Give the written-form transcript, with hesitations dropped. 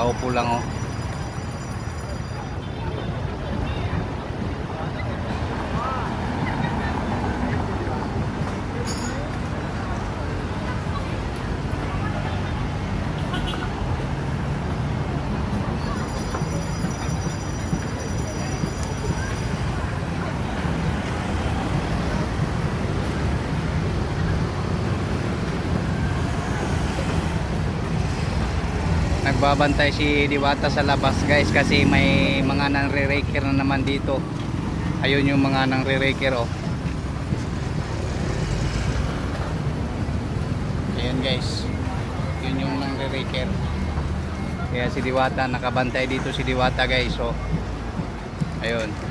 nakaupo lang oh. Nagbabantay si Diwata sa labas guys kasi may mga nangre-raker na naman dito. Ayun yung mga nangre-raker oh. Ayun guys, yun yung nangre-raker. Kaya si Diwata, nakabantay dito si Diwata guys oh. Ayun.